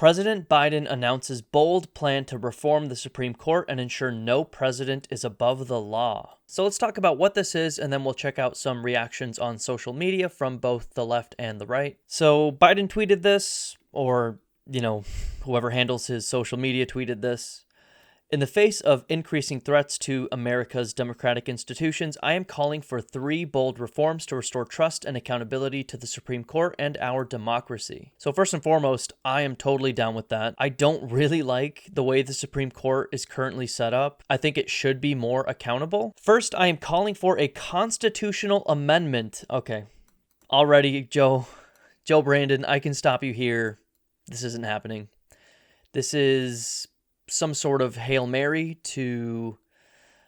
President Biden announces bold plan to reform the Supreme Court and ensure no president is above the law. So let's talk about what this is, and then we'll check out some reactions on social media from both the left and the right. So Biden tweeted this, or, whoever handles his social media tweeted this. In the face of increasing threats to America's democratic institutions, I am calling for 3 bold reforms to restore trust and accountability to the Supreme Court and our democracy. So first and foremost, I am totally down with that. I don't really like the way the Supreme Court is currently set up. I think it should be more accountable. First, I am calling for a constitutional amendment. Okay, already, Joe Brandon, I can stop you here. This isn't happening. This is some sort of Hail Mary to,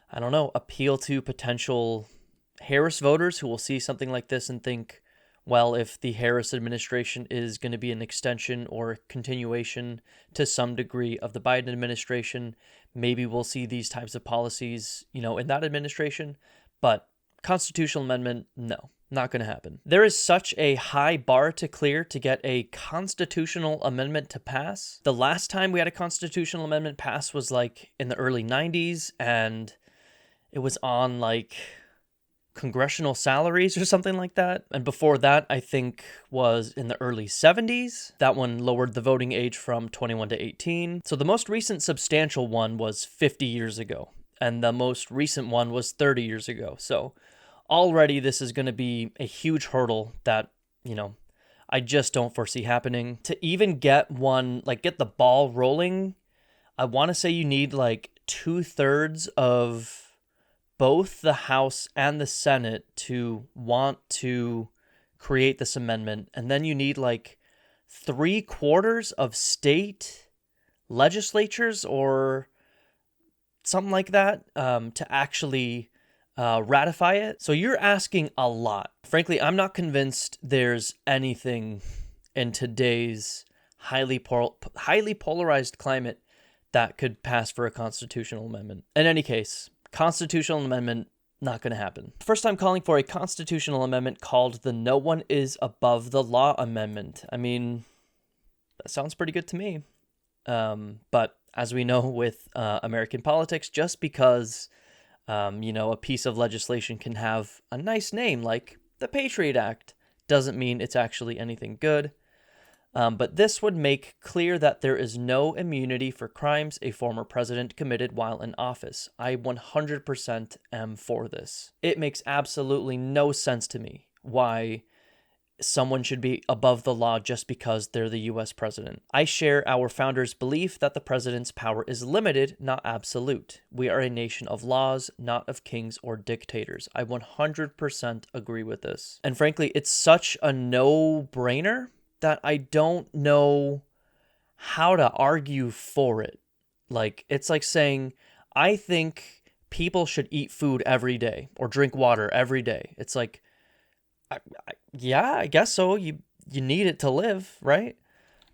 appeal to potential Harris voters who will see something like this and think, well, if the Harris administration is going to be an extension or continuation to some degree of the Biden administration, maybe we'll see these types of policies, in that administration. But constitutional amendment, no. Not going to happen. There is such a high bar to clear to get a constitutional amendment to pass. The last time we had a constitutional amendment pass was in the early 90s, and it was on congressional salaries or something like that. And before that, I think was in the early 70s. That one lowered the voting age from 21 to 18. So the most recent substantial one was 50 years ago, and the most recent one was 30 years ago. So already this is going to be a huge hurdle that, I just don't foresee happening. To even get one, get the ball rolling, I want to say you need 2/3 of both the House and the Senate to want to create this amendment. And then you need 3/4 of state legislatures or something like that to actually ratify it. So you're asking a lot. Frankly, I'm not convinced there's anything in today's highly polarized climate that could pass for a constitutional amendment. In any case, constitutional amendment, not going to happen. First, I'm calling for a constitutional amendment called the No One is Above the Law Amendment. I mean, that sounds pretty good to me. But as we know with American politics, just because a piece of legislation can have a nice name like the Patriot Act doesn't mean it's actually anything good. But this would make clear that there is no immunity for crimes a former president committed while in office. I 100% am for this. It makes absolutely no sense to me why someone should be above the law just because they're the U.S. president. I share our founders' belief that the president's power is limited, not absolute. We are a nation of laws, not of kings or dictators. I 100% agree with this. And frankly, it's such a no-brainer that I don't know how to argue for it. It's like saying, I think people should eat food every day or drink water every day. It's like, yeah, I guess so. You need it to live, right?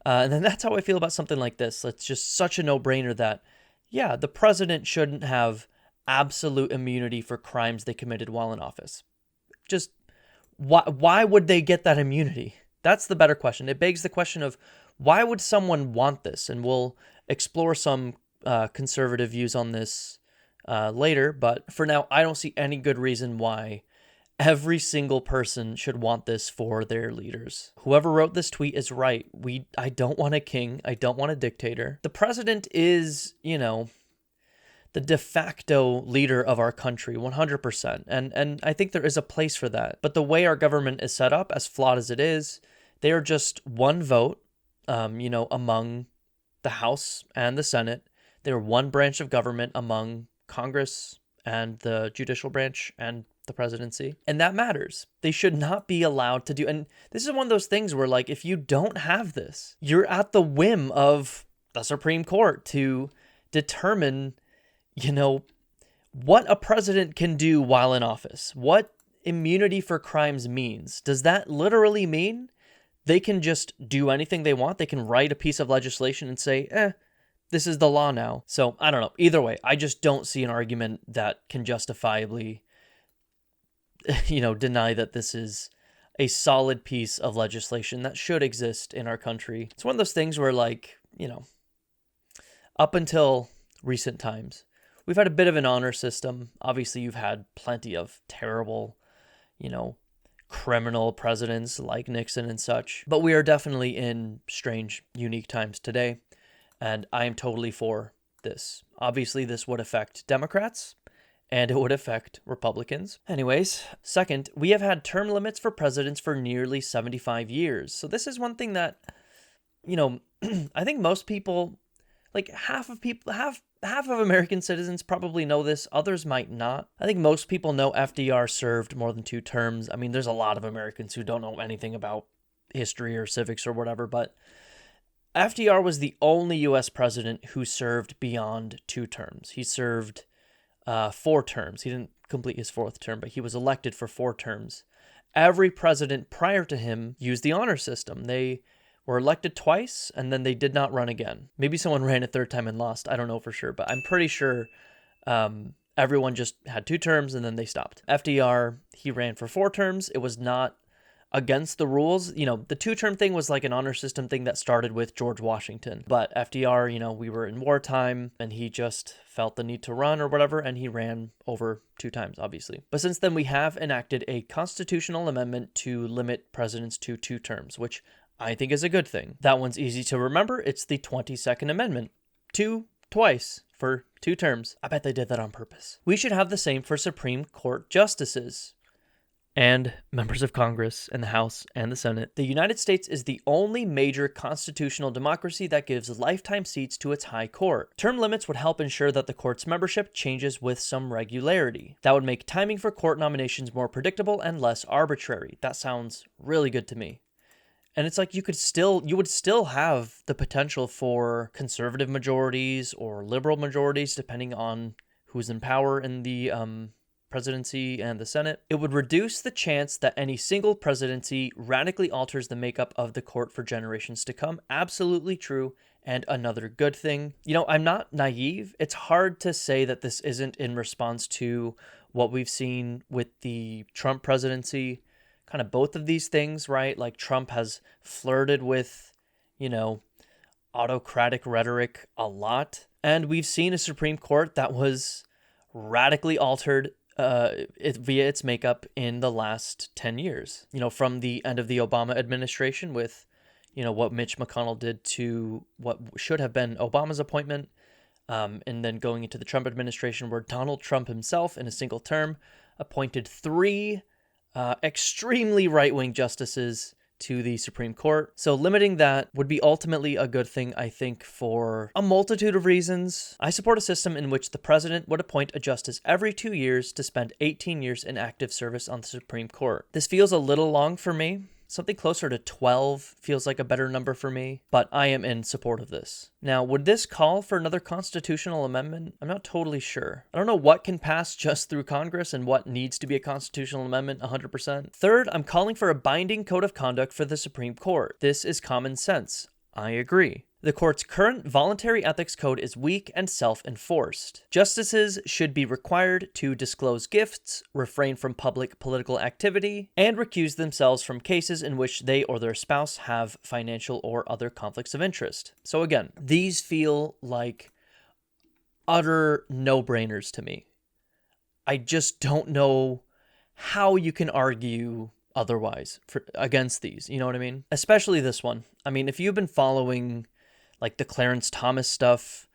And then that's how I feel about something like this. It's just such a no-brainer that, yeah, the president shouldn't have absolute immunity for crimes they committed while in office. Just why would they get that immunity? That's the better question. It begs the question of why would someone want this? And we'll explore some conservative views on this later. But for now, I don't see any good reason why every single person should want this for their leaders. Whoever wrote this tweet is right. I don't want a king. I don't want a dictator. The president is, the de facto leader of our country, 100%. And I think there is a place for that. But the way our government is set up, as flawed as it is, they are just one vote, among the House and the Senate. They're one branch of government among Congress and the judicial branch and the presidency. And that matters. They should not be allowed to do. And this is one of those things where, if you don't have this, you're at the whim of the Supreme Court to determine, what a president can do while in office, what immunity for crimes means. Does that literally mean they can just do anything they want? They can write a piece of legislation and say, this is the law now. So I don't know. Either way, I just don't see an argument that can justifiably deny that this is a solid piece of legislation that should exist in our country. It's one of those things where up until recent times, we've had a bit of an honor system. Obviously, you've had plenty of terrible, criminal presidents like Nixon and such. But we are definitely in strange, unique times today. And I am totally for this. Obviously, this would affect Democrats and it would affect Republicans. Anyways, second, we have had term limits for presidents for nearly 75 years. So this is one thing that, I think most people, like half of American citizens probably know this. Others might not. I think most people know FDR served more than 2 terms. I mean, there's a lot of Americans who don't know anything about history or civics or whatever, but FDR was the only U.S. president who served beyond 2 terms. He served 4 terms. He didn't complete his 4th term, but he was elected for 4 terms. Every president prior to him used the honor system. They were elected twice, and then they did not run again. Maybe someone ran a 3rd time and lost. I don't know for sure, but I'm pretty sure everyone just had 2 terms, and then they stopped. FDR, he ran for 4 terms. It was not against the rules. The 2-term thing was like an honor system thing that started with George Washington. But FDR, we were in wartime and he just felt the need to run or whatever, and he ran over 2 times, obviously. But since then, we have enacted a constitutional amendment to limit presidents to 2 terms, which I think is a good thing. That one's easy to remember. It's the 22nd Amendment. 2 twice for 2 terms. I bet they did that on purpose. We should have the same for Supreme Court justices and members of Congress and the House and the Senate. The United States is the only major constitutional democracy that gives lifetime seats to its high court. Term limits would help ensure that the court's membership changes with some regularity. That would make timing for court nominations more predictable and less arbitrary. That sounds really good to me. And it's like you would still have the potential for conservative majorities or liberal majorities, depending on who's in power in the presidency and the Senate. It would reduce the chance that any single presidency radically alters the makeup of the court for generations to come. Absolutely true. And another good thing. I'm not naive. It's hard to say that this isn't in response to what we've seen with the Trump presidency. Kind of both of these things, right? Like Trump has flirted with, autocratic rhetoric a lot. And we've seen a Supreme Court that was radically altered via its makeup in the last 10 years. From the end of the Obama administration with, what Mitch McConnell did to what should have been Obama's appointment. And then going into the Trump administration where Donald Trump himself in a single term appointed 3 extremely right-wing justices to the Supreme Court. So limiting that would be ultimately a good thing, I think, for a multitude of reasons. I support a system in which the president would appoint a justice every 2 years to spend 18 years in active service on the Supreme Court. This feels a little long for me. Something closer to 12 feels like a better number for me, but I am in support of this. Now, would this call for another constitutional amendment? I'm not totally sure. I don't know what can pass just through Congress and what needs to be a constitutional amendment 100%. Third, I'm calling for a binding code of conduct for the Supreme Court. This is common sense. I agree. The court's current voluntary ethics code is weak and self-enforced. Justices should be required to disclose gifts, refrain from public political activity, and recuse themselves from cases in which they or their spouse have financial or other conflicts of interest. So again, these feel like utter no-brainers to me. I just don't know how you can argue otherwise against these. You know what I mean? Especially this one. I mean, if you've been following like the Clarence Thomas stuff,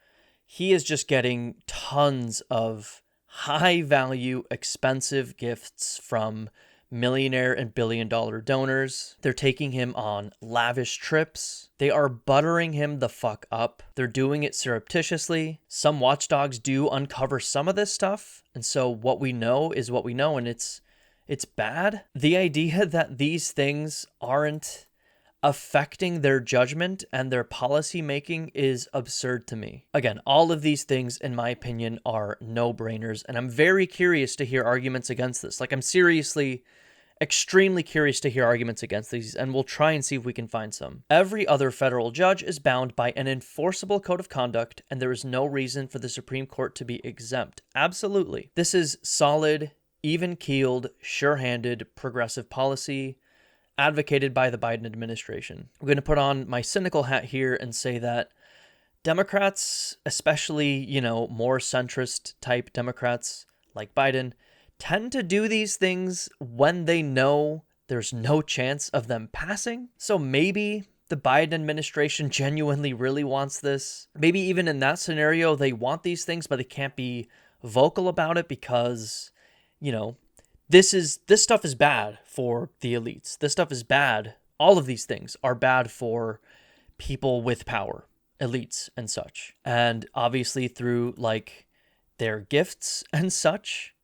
he is just getting tons of high value, expensive gifts from millionaire and billion-dollar donors. They're taking him on lavish trips. They are buttering him the fuck up. They're doing it surreptitiously. Some watchdogs do uncover some of this stuff. And so what we know is what we know, and it's bad. The idea that these things aren't affecting their judgment and their policy making is absurd to me. Again, all of these things, in my opinion, are no-brainers, and I'm very curious to hear arguments against this. Like, I'm seriously extremely curious to hear arguments against these, and we'll try and see if we can find some. Every other federal judge is bound by an enforceable code of conduct, and there is no reason for the Supreme Court to be exempt. Absolutely. This is solid, even-keeled, sure-handed, progressive policy advocated by the Biden administration. I'm going to put on my cynical hat here and say that Democrats, especially, more centrist type Democrats like Biden, tend to do these things when they know there's no chance of them passing. So maybe the Biden administration genuinely really wants this. Maybe even in that scenario, they want these things, but they can't be vocal about it because, this stuff is bad for the elites. This stuff is bad. All of these things are bad for people with power, elites and such. And obviously through their gifts and such,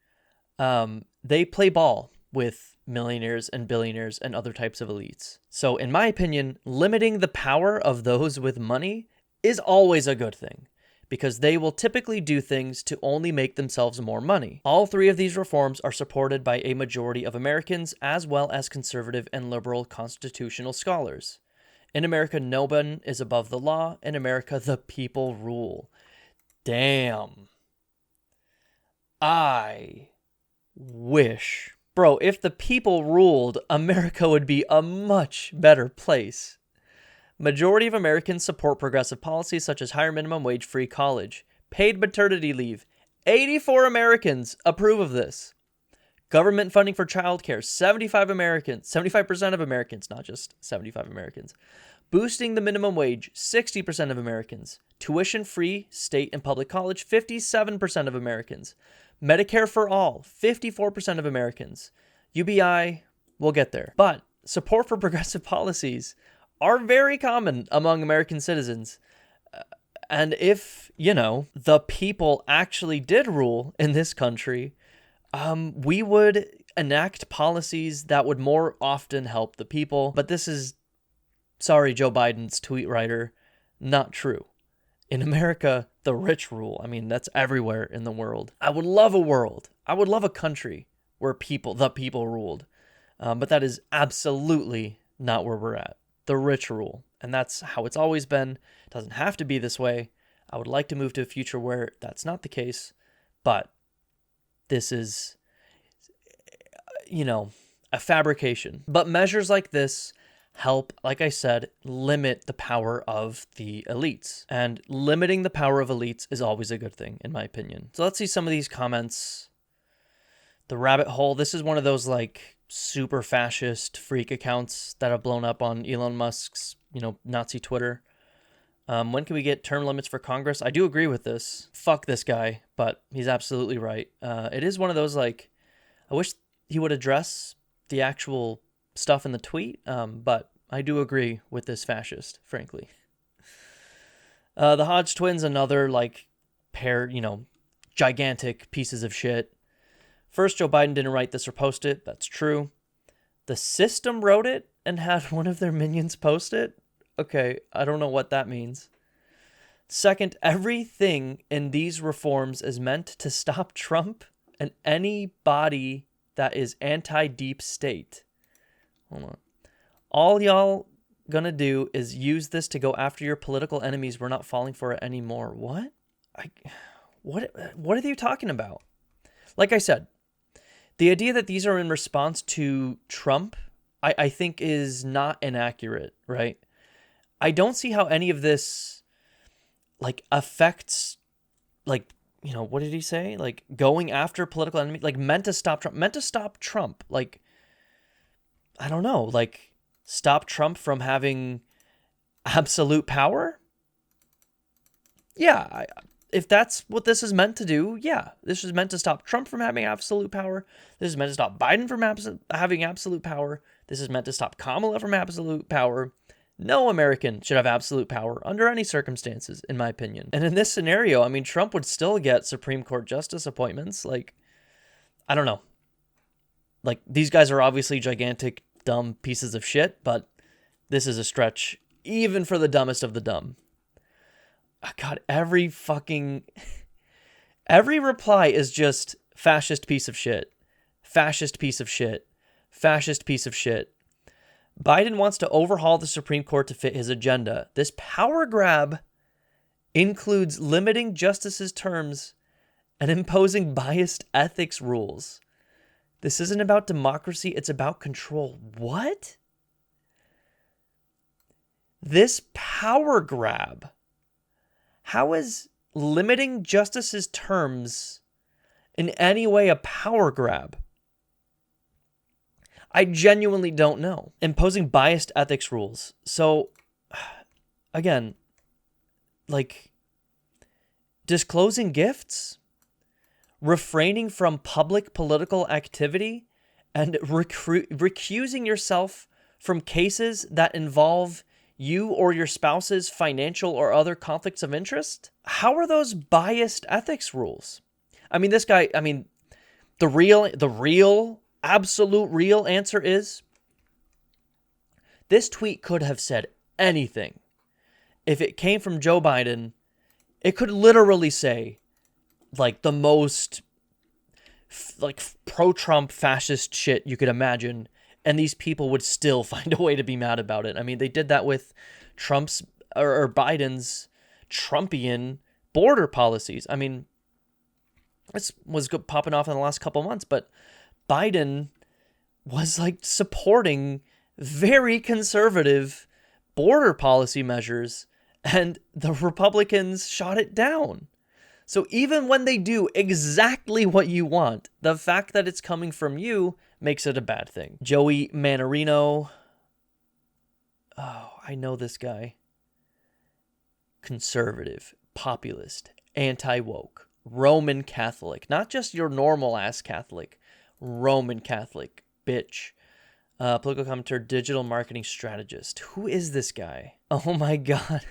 they play ball with millionaires and billionaires and other types of elites. So in my opinion, limiting the power of those with money is always a good thing, because they will typically do things to only make themselves more money. All three of these reforms are supported by a majority of Americans, as well as conservative and liberal constitutional scholars. In America, no one is above the law. In America, the people rule. Damn. I wish. Bro, if the people ruled, America would be a much better place. Majority of Americans support progressive policies such as higher minimum wage, free college, paid maternity leave. 84 Americans approve of this. Government funding for childcare. 75% of Americans, not just 75 Americans. Boosting the minimum wage. 60% of Americans. Tuition-free state and public college. 57% of Americans. Medicare for all. 54% of Americans. UBI, we'll get there. But support for progressive policies are very common among American citizens. And if, the people actually did rule in this country, we would enact policies that would more often help the people. But this is, sorry, Joe Biden's tweet writer, not true. In America, the rich rule. I mean, that's everywhere in the world. I would love a country where the people ruled. But that is absolutely not where we're at. The rich rule. And that's how it's always been. It doesn't have to be this way. I would like to move to a future where that's not the case. But this is, a fabrication. But measures like this help, like I said, limit the power of the elites. And limiting the power of elites is always a good thing, in my opinion. So let's see some of these comments. The rabbit hole. This is one of those super fascist freak accounts that have blown up on Elon Musk's, Nazi Twitter. When can we get term limits for Congress? I do agree with this. Fuck this guy, but he's absolutely right. It is one of those, I wish he would address the actual stuff in the tweet, but I do agree with this fascist, frankly. The Hodge twins, another, pair, gigantic pieces of shit. First, Joe Biden didn't write this or post it. That's true. The system wrote it and had one of their minions post it. Okay, I don't know what that means. Second, everything in these reforms is meant to stop Trump and any body that is anti-deep state. Hold on. All y'all gonna do is use this to go after your political enemies. We're not falling for it anymore. What? What are you talking about? Like I said, the idea that these are in response to Trump, I think is not inaccurate, right? I don't see how any of this, affects, what did he say? Going after political enemy, meant to stop Trump. I don't know, stop Trump from having absolute power? Yeah, if that's what this is meant to do, yeah. This is meant to stop Trump from having absolute power. This is meant to stop Biden from having absolute power. This is meant to stop Kamala from absolute power. No American should have absolute power under any circumstances, in my opinion. And in this scenario, Trump would still get Supreme Court justice appointments. I don't know. These guys are obviously gigantic, dumb pieces of shit, but this is a stretch even for the dumbest of the dumb. God, every reply is just fascist piece of shit. Fascist piece of shit. Fascist piece of shit. Biden wants to overhaul the Supreme Court to fit his agenda. This power grab includes limiting justices' terms and imposing biased ethics rules. This isn't about democracy, it's about control. What? This power grab How is limiting justices' terms in any way a power grab? I genuinely don't know. Imposing biased ethics rules. So, again, like, disclosing gifts, refraining from public political activity, and recusing yourself from cases that involve you or your spouse's financial or other conflicts of interest? How are those biased ethics rules? I mean, this guy, the real, absolute real answer is this tweet could have said anything. If it came from Joe Biden, it could literally say, like, the most pro-Trump fascist shit you could imagine, and these people would still find a way to be mad about it. I mean, they did that with Trump's or Biden's Trumpian border policies. I mean, this was popping off in the last couple months, but Biden was like supporting very conservative border policy measures, and the Republicans shot it down. So even when they do exactly what you want, the fact that it's coming from you makes it a bad thing. Joey Manarino. Oh, I know this guy. Conservative, populist, anti-woke, Roman Catholic. Not just your normal ass Catholic. Roman Catholic. Bitch. Political commentator, digital marketing strategist. Who is this guy? Oh my God.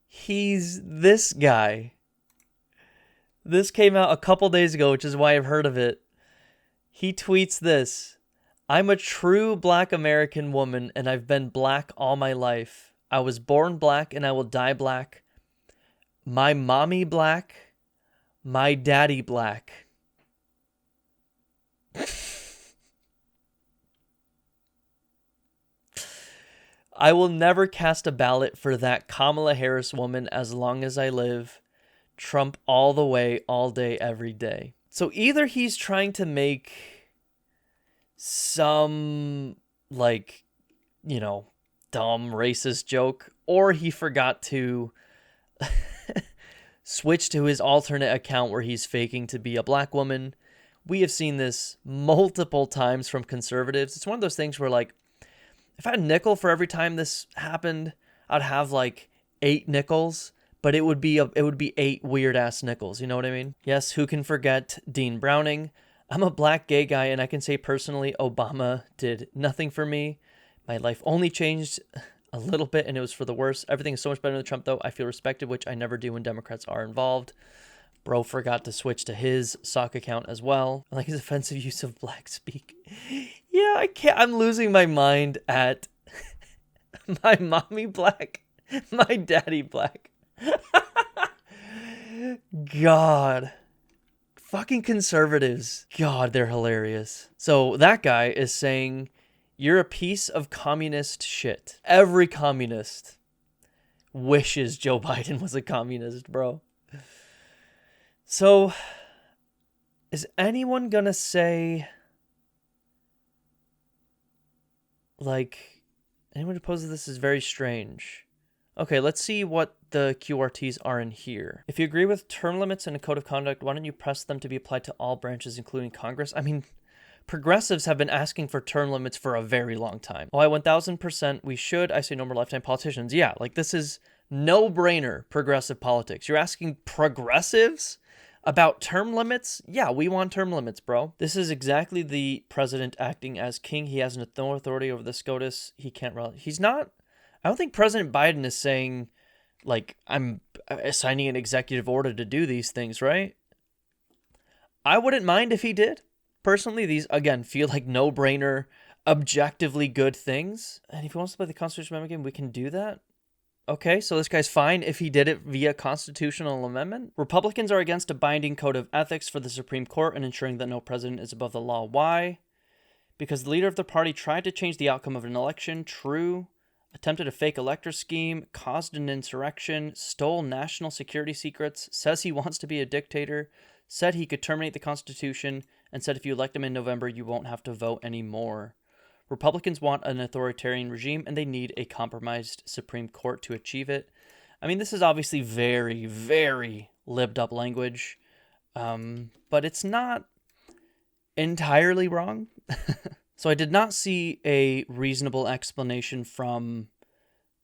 He's this guy. This came out a couple days ago, which is why I've heard of it. He tweets this. I'm a true Black American woman, and I've been Black all my life. I was born Black, and I will die Black. My mommy Black. My daddy Black. I will never cast a ballot for that Kamala Harris woman as long as I live. Trump all the way, all day, every day. So either he's trying to make some, like, you know, dumb racist joke, or he forgot to switch to his alternate account where he's faking to be a Black woman. We have seen this multiple times from conservatives. It's one of those things where, like, if I had a nickel for every time this happened, I'd have like 8 nickels, but it would be 8 weird ass nickels. You know what I mean? Yes, who can forget Dean Browning? I'm a Black gay guy, and I can say personally, Obama did nothing for me. My life only changed a little bit, and it was for the worse. Everything is so much better than Trump, though. I feel respected, which I never do when Democrats are involved. Bro forgot to switch to his sock account as well. I like his offensive use of Black speak. Yeah, I can't. I'm losing my mind at my mommy Black, my daddy Black. God. Fucking conservatives. God, they're hilarious. So that guy is saying, you're a piece of communist shit. Every communist wishes Joe Biden was a communist, bro. So, is anyone gonna say, like, anyone who poses this is very strange? Okay, let's see what the QRTs are in here. If you agree with term limits and a code of conduct, why don't you press them to be applied to all branches, including Congress? I mean, progressives have been asking for term limits for a very long time. Oh, I 1000% we should. I say no more lifetime politicians. Yeah, like, this is no-brainer progressive politics. You're asking progressives about term limits? Yeah, we want term limits, bro. This is exactly the president acting as king. He has no authority over the SCOTUS. He can't... He's not... I don't think President Biden is saying, like, I'm assigning an executive order to do these things, right? I wouldn't mind if he did. Personally, these, again, feel like no-brainer, objectively good things. And if he wants to play the Constitutional Amendment game, we can do that. Okay, so this guy's fine if he did it via constitutional amendment. Republicans are against a binding code of ethics for the Supreme Court and ensuring that no president is above the law. Why? Because the leader of the party tried to change the outcome of an election. True. Attempted a fake elector scheme, caused an insurrection, stole national security secrets, says he wants to be a dictator, said he could terminate the Constitution, and said if you elect him in November, you won't have to vote anymore. Republicans want an authoritarian regime, and they need a compromised Supreme Court to achieve it. I mean, this is obviously very, very libbed up language, but it's not entirely wrong. So I did not see a reasonable explanation from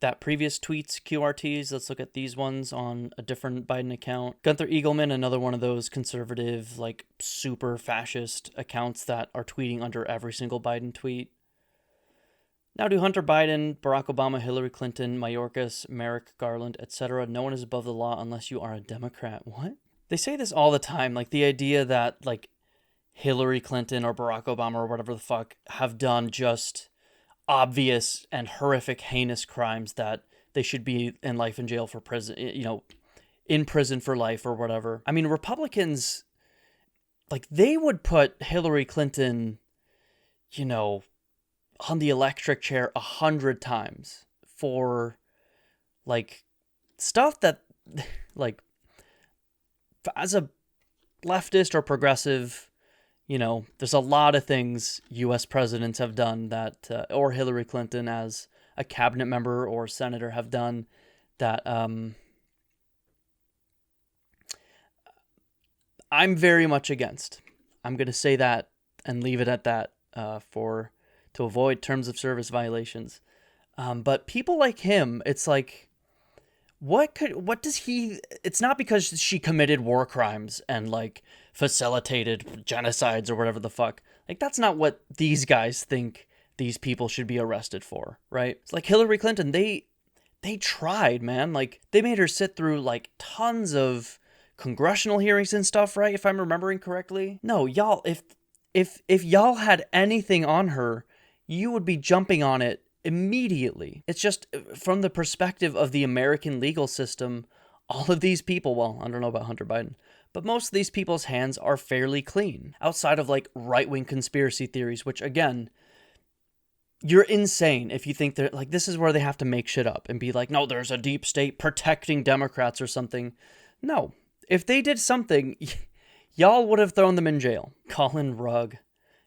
that previous tweet's QRTs. Let's look at these ones on a different Biden account. Gunther Eagleman, another one of those conservative, like super fascist accounts that are tweeting under every single Biden tweet. Now do Hunter Biden, Barack Obama, Hillary Clinton, Mayorkas, Merrick Garland, etc. No one is above the law unless you are a Democrat. What? They say this all the time, like the idea that like Hillary Clinton or Barack Obama or whatever the fuck have done just obvious and horrific, heinous crimes that they should be in life in jail for prison, in prison for life or whatever. I mean, Republicans, like, they would put Hillary Clinton, on the electric chair 100 times for, like, stuff that, like, as a leftist or progressive, there's a lot of things U.S. presidents have done that, or Hillary Clinton as a cabinet member or senator have done that I'm very much against. I'm going to say that and leave it at that to avoid terms of service violations. But people like him, it's like, it's not because she committed war crimes and like facilitated genocides or whatever the fuck. Like, that's not what these guys think these people should be arrested for, right? It's like Hillary Clinton, they tried, man. Like, they made her sit through like tons of congressional hearings and stuff, right? If I'm remembering correctly. No, y'all, if y'all had anything on her, you would be jumping on it immediately. It's just from the perspective of the American legal system, all of these people, well, I don't know about Hunter Biden, but most of these people's hands are fairly clean outside of like right-wing conspiracy theories, which again, you're insane if you think they're like, this is where they have to make shit up and be like, no, there's a deep state protecting Democrats or something. No, if they did something, y'all would have thrown them in jail. Colin Rugg.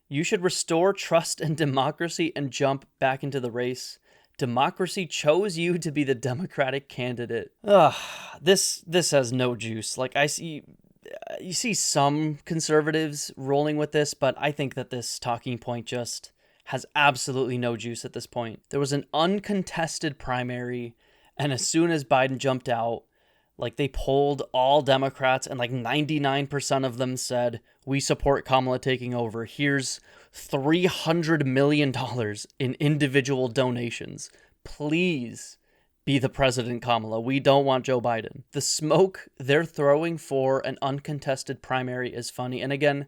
You should restore trust and democracy and jump back into the race. Democracy chose you to be the Democratic candidate. Ugh, this has no juice. Like, you see some conservatives rolling with this, but I think that this talking point just has absolutely no juice at this point. There was an uncontested primary, and as soon as Biden jumped out, like, they polled all Democrats, and like 99% of them said, we support Kamala taking over. Here's $300 million in individual donations. Please be the president, Kamala. We don't want Joe Biden. The smoke they're throwing for an uncontested primary is funny. And again,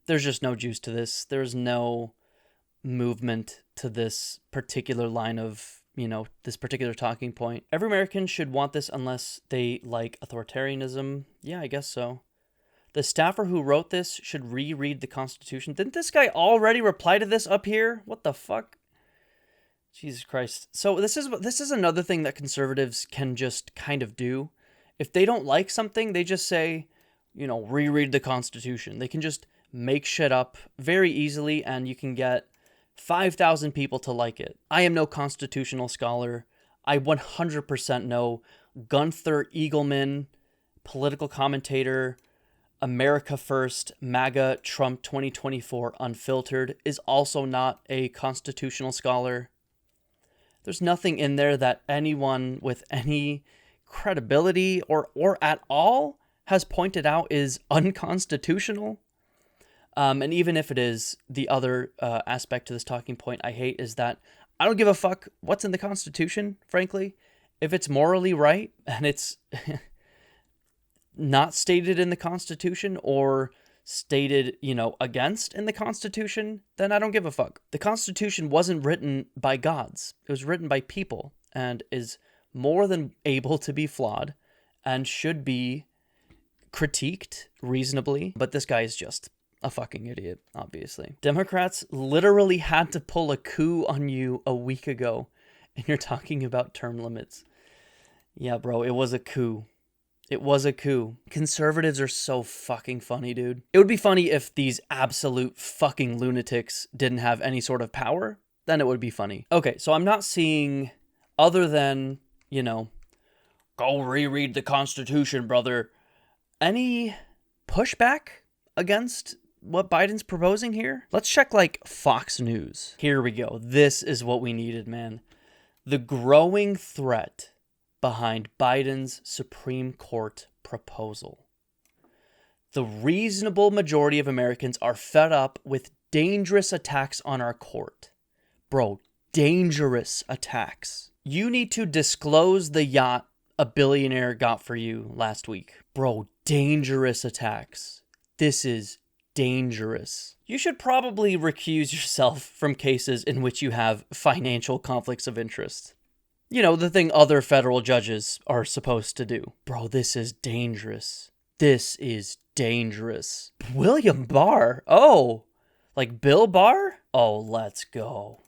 there's just no juice to this. There's no movement to this particular line of, this particular talking point. Every American should want this unless they like authoritarianism. Yeah, I guess so. The staffer who wrote this should reread the Constitution. Didn't this guy already reply to this up here? What the fuck? Jesus Christ. So this is another thing that conservatives can just kind of do. If they don't like something, they just say, reread the Constitution. They can just make shit up very easily, and you can get 5,000 people to like it. I am no constitutional scholar. I 100% know Gunther Eagleman, political commentator, America First, MAGA, Trump 2024 Unfiltered, is also not a constitutional scholar. There's nothing in there that anyone with any credibility or at all has pointed out is unconstitutional. And even if it is, the other aspect to this talking point I hate is that I don't give a fuck what's in the Constitution, frankly. If it's morally right and it's not stated in the Constitution or stated, against in the Constitution, then I don't give a fuck. The Constitution wasn't written by gods. It was written by people and is more than able to be flawed and should be critiqued reasonably. But this guy is just a fucking idiot, obviously. Democrats literally had to pull a coup on you a week ago, and you're talking about term limits. Yeah, bro, it was a coup. It was a coup. Conservatives are so fucking funny, dude. It would be funny if these absolute fucking lunatics didn't have any sort of power. Then it would be funny. Okay, so I'm not seeing, other than, Go reread the Constitution, brother. Any pushback against what Biden's proposing here? Let's check like Fox News. Here we go. This is what we needed, man. The growing threat behind Biden's Supreme Court proposal. The reasonable majority of Americans are fed up with dangerous attacks on our court. Bro, dangerous attacks. You need to disclose the yacht a billionaire got for you last week. Bro, dangerous attacks. This is dangerous. You should probably recuse yourself from cases in which you have financial conflicts of interest. You know, the thing other federal judges are supposed to do. Bro, this is dangerous. This is dangerous. William Barr? Oh, like Bill Barr? Oh, let's go.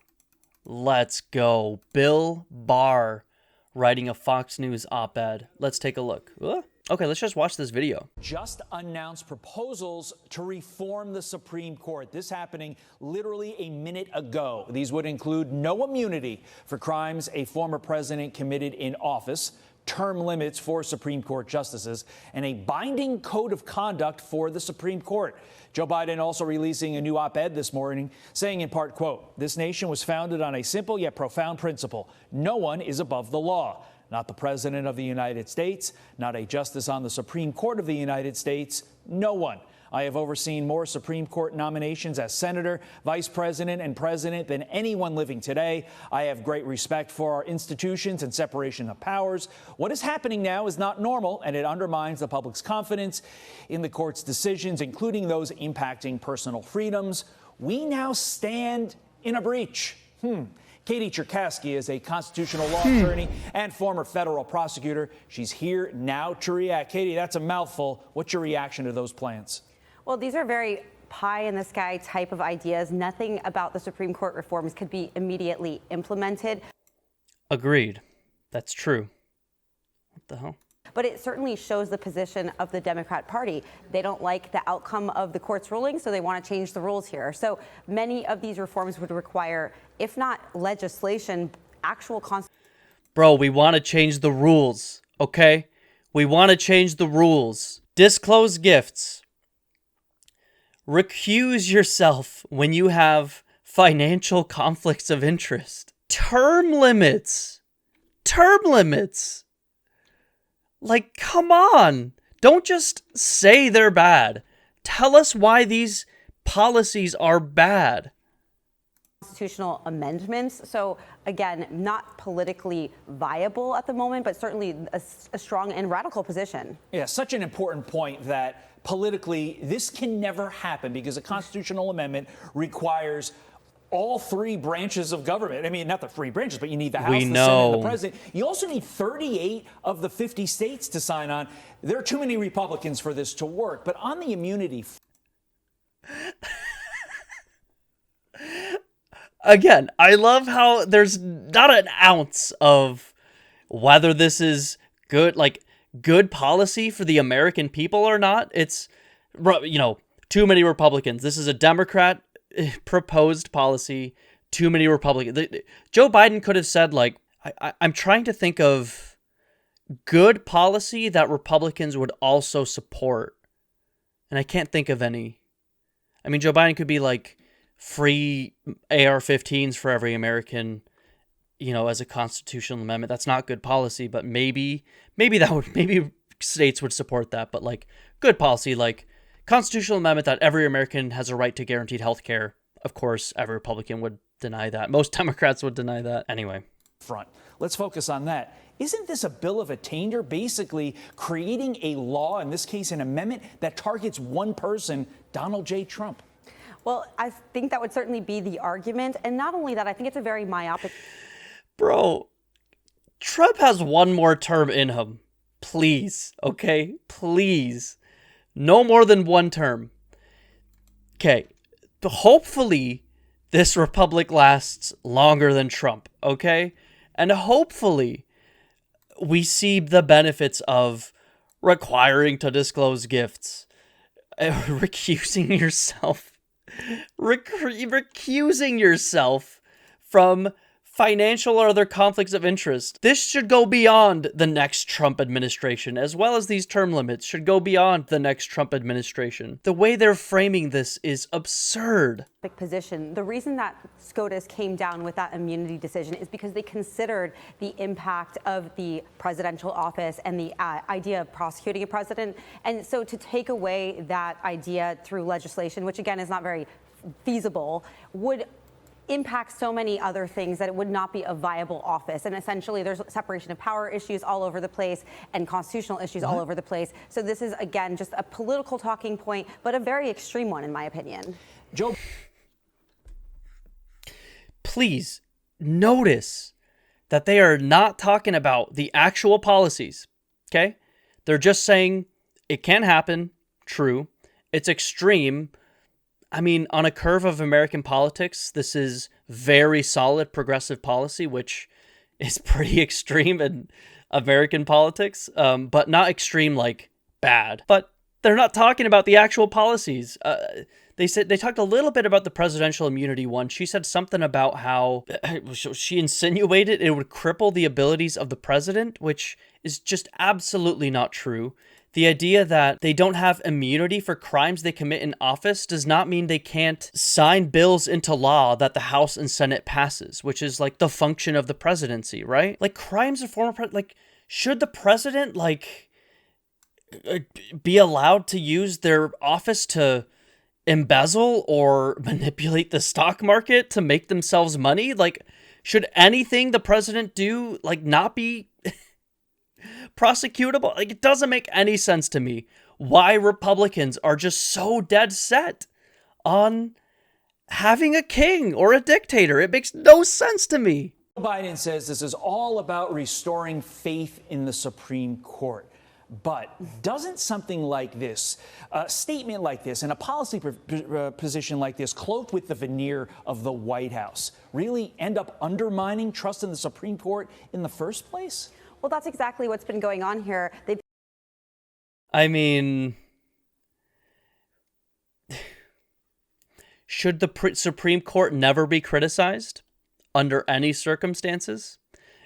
Let's go. Bill Barr writing a Fox News op-ed. Let's take a look. Okay, let's just watch this video. Just announced proposals to reform the Supreme Court. This happening literally a minute ago. These would include no immunity for crimes a former president committed in office, term limits for Supreme Court justices, and a binding code of conduct for the Supreme Court. Joe Biden also releasing a new op-ed this morning saying in part, quote, "This nation was founded on a simple yet profound principle. No one is above the law. Not the President of the United States, not a justice on the Supreme Court of the United States, no one. I have overseen more Supreme Court nominations as senator, vice president, and president than anyone living today. I have great respect for our institutions and separation of powers. What is happening now is not normal, and it undermines the public's confidence in the court's decisions, including those impacting personal freedoms. We now stand in a breach." Katie Cherkasky is a constitutional law attorney and former federal prosecutor. She's here now to react. Katie, that's a mouthful. What's your reaction to those plans? Well, these are very pie-in-the-sky type of ideas. Nothing about the Supreme Court reforms could be immediately implemented. Agreed. That's true. What the hell? But it certainly shows the position of the Democrat Party. They don't like the outcome of the court's ruling, so they want to change the rules here. So many of these reforms would require, if not legislation, actual constitution. Bro, we want to change the rules, okay? We want to change the rules. Disclose gifts. Recuse yourself when you have financial conflicts of interest. Term limits. Term limits. Like, come on. Don't just say they're bad. Tell us why these policies are bad. Constitutional amendments. So, again, not politically viable at the moment, but certainly a strong and radical position. Yeah, such an important point that politically this can never happen because a constitutional amendment requires all three branches of government. I mean, not the three branches, but you need the House, the Senate, and the President. You also need 38 of the 50 states to sign on. There are too many Republicans for this to work. But on the immunity... Again, I love how there's not an ounce of whether this is good, like good policy for the American people or not. It's, you know, too many Republicans. This is a Democrat proposed policy. Too many Republicans. Joe Biden could have said, like, I'm trying to think of good policy that Republicans would also support. And I can't think of any. I mean, Joe Biden could be like, free AR-15s for every American, you know, as a constitutional amendment. That's not good policy, but maybe states would support that. But like good policy, like constitutional amendment that every American has a right to guaranteed health care. Of course, every Republican would deny that. Most Democrats would deny that. Anyway. Front. Let's focus on that. Isn't this a bill of attainder, basically creating a law, in this case an amendment, that targets one person, Donald J. Trump? Well, I think that would certainly be the argument. And not only that, I think it's a very myopic. Bro, Trump has one more term in him. Please, okay? Please. No more than one term. Okay. Hopefully, this republic lasts longer than Trump, okay? And hopefully, we see the benefits of requiring to disclose gifts, recusing yourself. Recusing yourself from financial or other conflicts of interest. This should go beyond the next Trump administration, as well as these term limits should go beyond the next Trump administration. The way they're framing this is absurd. Position. The reason that SCOTUS came down with that immunity decision is because they considered the impact of the presidential office and the idea of prosecuting a president. And so to take away that idea through legislation, which again is not very feasible, would impact so many other things that it would not be a viable office. And essentially there's separation of power issues all over the place and constitutional issues all over the place. So this is, again, just a political talking point, but a very extreme one, in my opinion. Joe, please notice that they are not talking about the actual policies, okay? They're just saying it can happen, true. It's extreme. I mean, on a curve of American politics, this is very solid progressive policy, which is pretty extreme in American politics, but not extreme like bad. But they're not talking about the actual policies. They talked a little bit about the presidential immunity one. She said something about how she insinuated it would cripple the abilities of the president, which is just absolutely not true. The idea that they don't have immunity for crimes they commit in office does not mean they can't sign bills into law that the House and Senate passes, which is like the function of the presidency, right? Like crimes of former like should the president be allowed to use their office to embezzle or manipulate the stock market to make themselves money? Like, should anything the president do not be prosecutable? Like, it doesn't make any sense to me why Republicans are just so dead set on having a king or a dictator. It makes no sense to me. Biden says this is all about restoring faith in the Supreme Court. But doesn't something like this, a statement like this, and a policy position like this, cloaked with the veneer of the White House, really end up undermining trust in the Supreme Court in the first place? Well, that's exactly what's been going on here. I mean, should the Supreme Court never be criticized under any circumstances?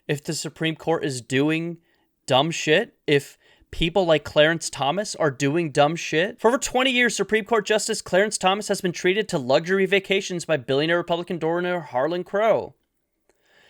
If the Supreme Court is doing dumb shit, if people like Clarence Thomas are doing dumb shit. For over 20 years, Supreme Court Justice Clarence Thomas has been treated to luxury vacations by billionaire Republican donor Harlan Crow.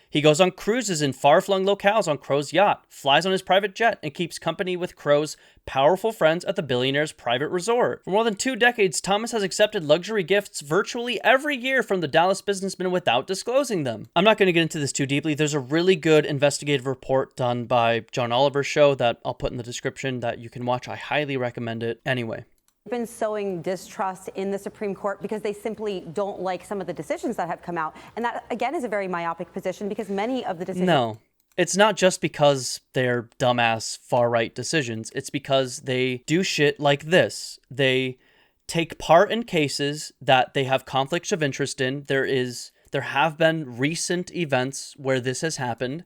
He goes on cruises in far-flung locales on Crow's yacht, flies on his private jet, and keeps company with Crow's powerful friends at the billionaire's private resort. For more than 2 decades, Thomas has accepted luxury gifts virtually every year from the Dallas businessman without disclosing them. I'm not going to get into this too deeply. There's a really good investigative report done by John Oliver's show that I'll put in the description that you can watch. I highly recommend it. Anyway. Been sowing distrust in the Supreme Court because they simply don't like some of the decisions that have come out. And that, again, is a very myopic position because many of the decisions... No, it's not just because they're dumbass far-right decisions. It's because they do shit like this. They take part in cases that they have conflicts of interest in. There have been recent events where this has happened.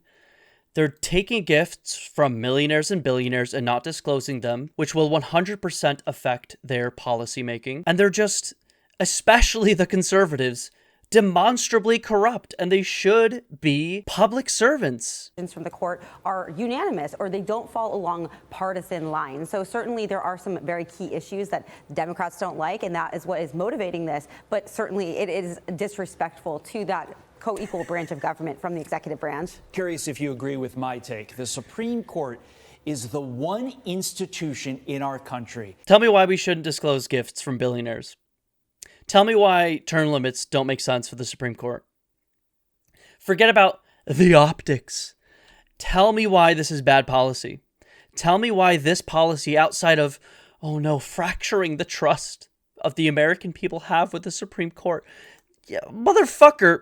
They're taking gifts from millionaires and billionaires and not disclosing them, which will 100% affect their policymaking. And they're just, especially the conservatives, demonstrably corrupt, and they should be public servants. From the court are unanimous, or they don't fall along partisan lines. So certainly there are some very key issues that Democrats don't like, and that is what is motivating this. But certainly it is disrespectful to that co-equal branch of government from the executive branch. Curious if you agree with my take. The Supreme Court is the one institution in our country. Tell me why we shouldn't disclose gifts from billionaires. Tell me why term limits don't make sense for the Supreme Court. Forget about the optics. Tell me why this is bad policy. Tell me why this policy, outside of, fracturing the trust of the American people have with the Supreme Court. Yeah, motherfucker.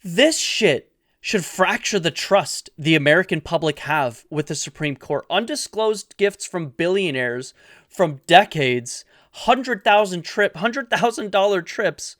This shit should fracture the trust the American public have with the Supreme Court. Undisclosed gifts from billionaires from decades, $100,000 trips.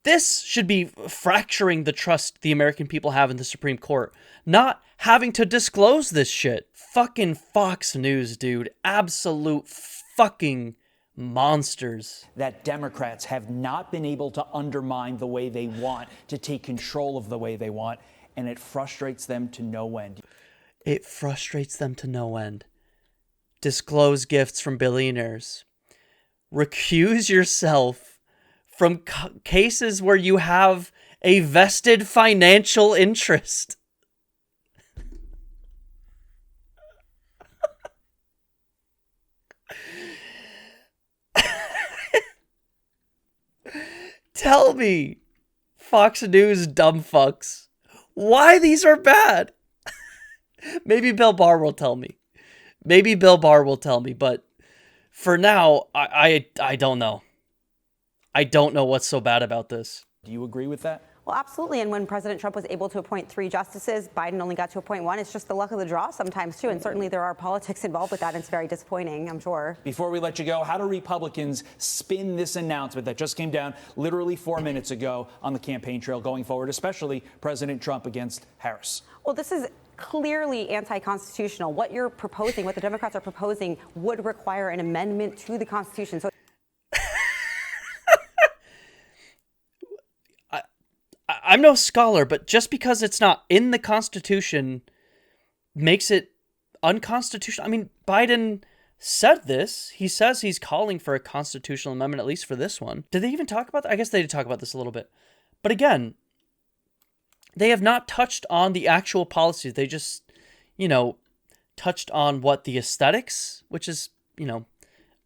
This should be fracturing the trust the American people have in the Supreme Court. Not having to disclose this shit. Fucking Fox News, dude. Absolute fucking monsters. That Democrats have not been able to undermine the way they want, to take control of the way they want, and it frustrates them to no end. It frustrates them to no end. Disclose gifts from billionaires. Recuse yourself from cases where you have a vested financial interest. Tell me, Fox News dumb fucks, why these are bad. Maybe Bill Barr will tell me. But for now, I don't know. I don't know what's so bad about this. Do you agree with that? Well, absolutely. And when President Trump was able to appoint 3 justices, Biden only got to appoint 1. It's just the luck of the draw sometimes, too. And certainly there are politics involved with that. And it's very disappointing, I'm sure. Before we let you go, how do Republicans spin this announcement that just came down literally 4 minutes ago on the campaign trail going forward, especially President Trump against Harris? Well, this is clearly anti-constitutional. What you're proposing, what the Democrats are proposing, would require an amendment to the Constitution. So I'm no scholar, but just because it's not in the Constitution makes it unconstitutional. I mean, Biden said this. He says he's calling for a constitutional amendment, at least for this one. Did they even talk about that? I guess they did talk about this a little bit. But again, they have not touched on the actual policies. They just, touched on what the aesthetics, which is,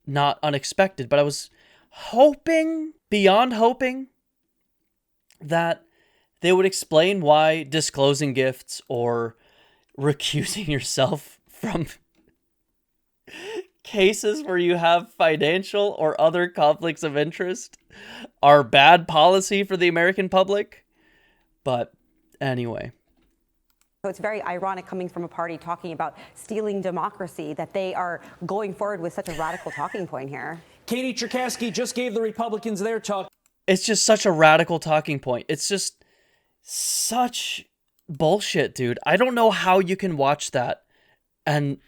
not unexpected. But I was hoping, beyond hoping, that they would explain why disclosing gifts or recusing yourself from cases where you have financial or other conflicts of interest are bad policy for the American public. But anyway. So it's very ironic coming from a party talking about stealing democracy that they are going forward with such a radical talking point here. Katie Cherkasky just gave the Republicans their talk. It's just such a radical talking point. It's just such bullshit, dude. I don't know how you can watch that and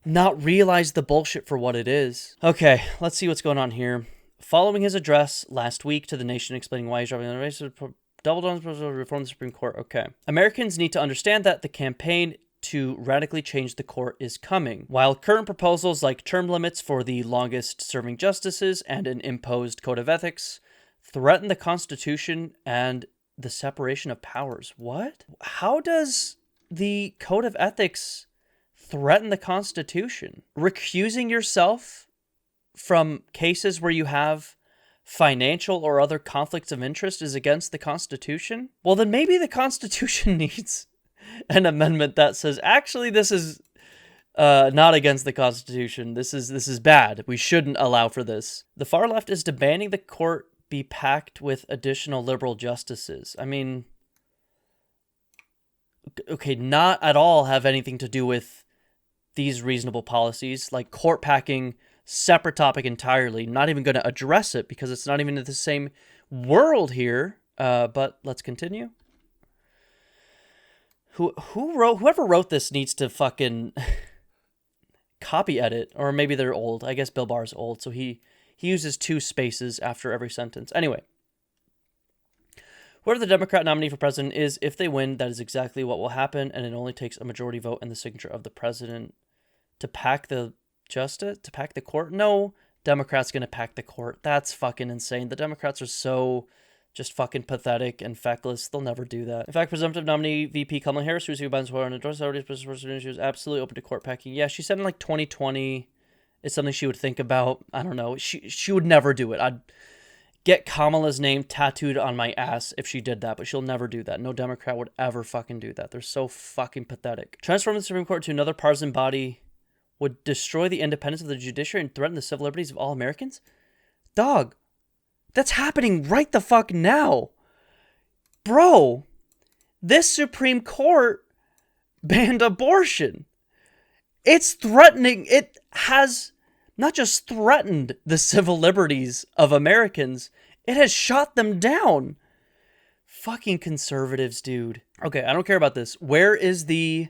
not realize the bullshit for what it is. Okay, let's see what's going on here. Following his address last week to the nation explaining why he's dropping the race, double down to reform the Supreme Court. Okay. Americans need to understand that the campaign to radically change the court is coming. While current proposals like term limits for the longest serving justices and an imposed code of ethics threaten the Constitution and the separation of powers. What? How does the code of ethics threaten the Constitution? Recusing yourself from cases where you have financial or other conflicts of interest is against the Constitution? Well, then maybe the Constitution needs an amendment that says, actually, this is not against the Constitution. This is bad. We shouldn't allow for this. The far left is demanding the court be packed with additional liberal justices. I mean, okay, not at all have anything to do with these reasonable policies. Like court packing, separate topic entirely. Not even going to address it because it's not even in the same world here. But let's continue. Whoever wrote this needs to fucking copy edit, or maybe they're old. I guess Bill Barr's old, so he uses 2 spaces after every sentence. Anyway, whoever the Democrat nominee for president is, if they win, that is exactly what will happen, and it only takes a majority vote and the signature of the president to pack the court. No Democrat's gonna pack the court. That's fucking insane. The Democrats are so just fucking pathetic and feckless. They'll never do that. In fact, presumptive nominee VP Kamala Harris, who's Biden's on the door, she was absolutely open to court packing. Yeah, she said in 2020 it's something she would think about. I don't know. She would never do it. I'd get Kamala's name tattooed on my ass if she did that, but she'll never do that. No Democrat would ever fucking do that. They're so fucking pathetic. Transforming the Supreme Court to another partisan body would destroy the independence of the judiciary and threaten the civil liberties of all Americans? Dog, that's happening right the fuck now. Bro, this Supreme Court banned abortion. It's threatening. It has not just threatened the civil liberties of Americans, it has shot them down. Fucking conservatives, dude. Okay, I don't care about this. Where is the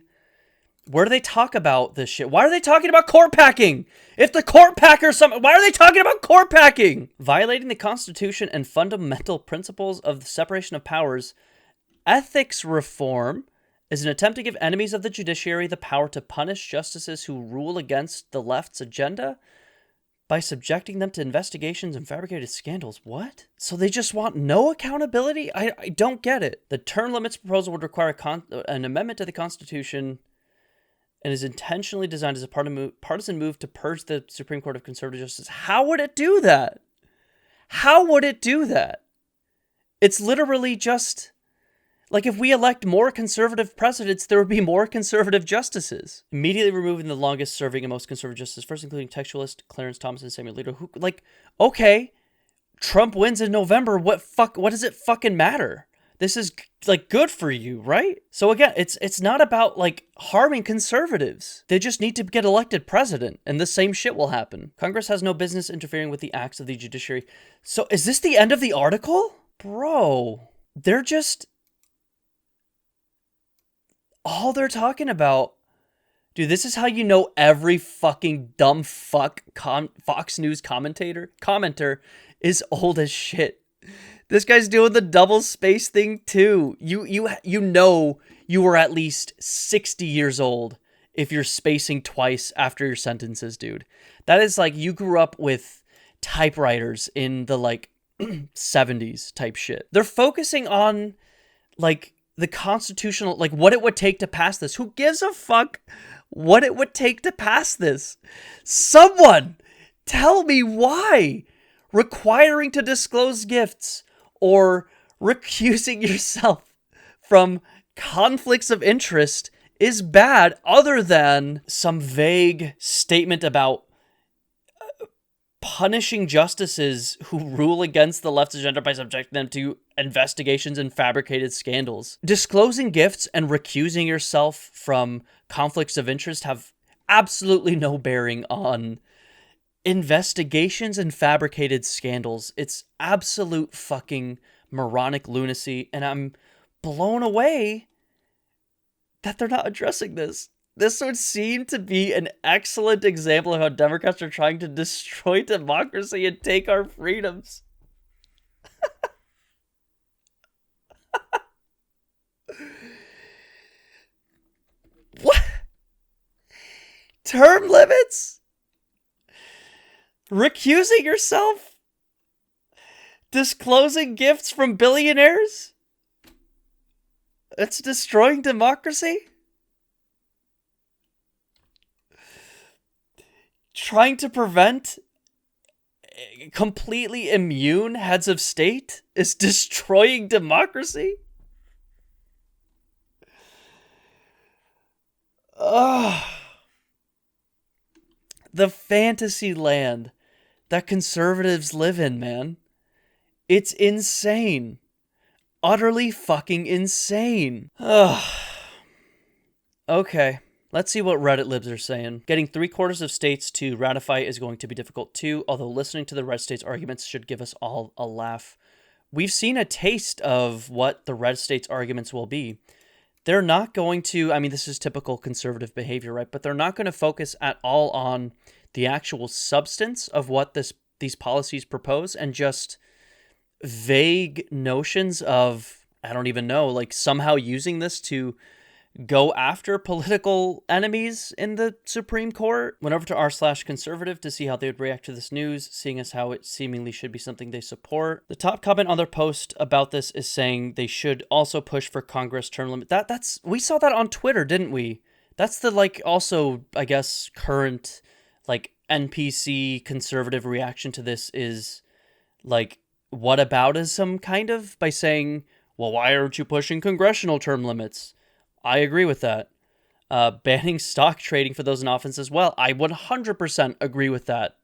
Where do they talk about this shit? Why are they talking about court packing? If the court packers, why are they talking about court packing? Violating the Constitution and fundamental principles of the separation of powers, ethics reform is an attempt to give enemies of the judiciary the power to punish justices who rule against the left's agenda by subjecting them to investigations and fabricated scandals. What? So they just want no accountability? I don't get it. The term limits proposal would require an amendment to the Constitution and is intentionally designed as a partisan move to purge the Supreme Court of conservative justice. How would it do that? How would it do that? It's literally just... like, if we elect more conservative presidents, there would be more conservative justices. Immediately removing the longest serving and most conservative justices, first including textualist Clarence Thomas and Samuel Alito. Who, like, okay, Trump wins in November. What does it fucking matter? This is, like, good for you, right? So again, it's not about, like, harming conservatives. They just need to get elected president, and the same shit will happen. Congress has no business interfering with the acts of the judiciary. So is this the end of the article? Bro, they're just... all they're talking about, dude, this is how you know every fucking dumb fuck Fox News commenter is old as shit. This guy's doing the double space thing too. You know you were at least 60 years old if you're spacing twice after your sentences, dude. That is like you grew up with typewriters in the like 70s type shit. They're focusing on like the constitutional, like what it would take to pass this. Who gives a fuck what it would take to pass this? Someone tell me why requiring to disclose gifts or recusing yourself from conflicts of interest is bad, other than some vague statement about punishing justices who rule against the left's agenda by subjecting them to investigations and fabricated scandals. Disclosing gifts and recusing yourself from conflicts of interest have absolutely no bearing on investigations and fabricated scandals. It's absolute fucking moronic lunacy, and I'm blown away that they're not addressing this. This would seem to be an excellent example of how Democrats are trying to destroy democracy and take our freedoms. What? Term limits? Recusing yourself? Disclosing gifts from billionaires? It's destroying democracy? Trying to prevent completely immune heads of state is destroying democracy? Ugh. The fantasy land that conservatives live in, man. It's insane. Utterly fucking insane. Ugh. Okay. Let's see what Reddit libs are saying. Getting 3/4 of states to ratify is going to be difficult too, although listening to the red states' arguments should give us all a laugh. We've seen a taste of what the red states' arguments will be. They're not going to, I mean, this is typical conservative behavior, right? But they're not going to focus at all on the actual substance of what these policies propose, and just vague notions of, I don't even know, like somehow using this to go after political enemies in the Supreme Court. Went over to r/conservative to see how they would react to this news, seeing as how it seemingly should be something they support. The top comment on their post about this is saying they should also push for Congress term limit. That's we saw that on Twitter, didn't we? That's the like also, I guess, current like NPC conservative reaction to this is like whataboutism kind of, by saying, well, why aren't you pushing congressional term limits? I agree with that. Banning stock trading for those in office as well. I 100% agree with that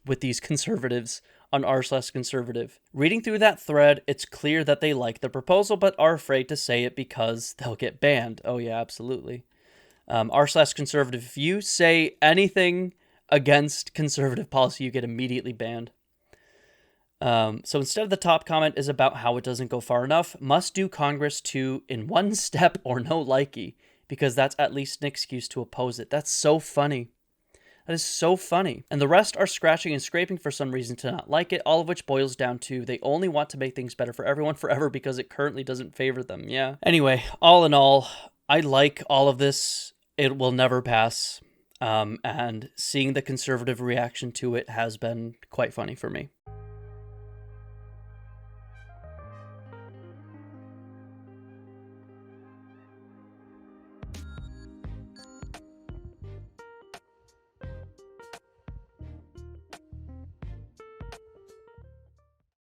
with these conservatives on r/conservative. Reading through that thread, it's clear that they like the proposal but are afraid to say it because they'll get banned. Oh yeah, absolutely. r/conservative, if you say anything against conservative policy, you get immediately banned. So instead, the top comment is about how it doesn't go far enough. Must do Congress to in one step or no likey. because that's at least an excuse to oppose it. That's so funny. That is so funny. And the rest are scratching and scraping for some reason to not like it, all of which boils down to they only want to make things better for everyone forever because it currently doesn't favor them. Yeah. Anyway, all in all, I like all of this. It will never pass. And seeing the conservative reaction to it has been quite funny for me.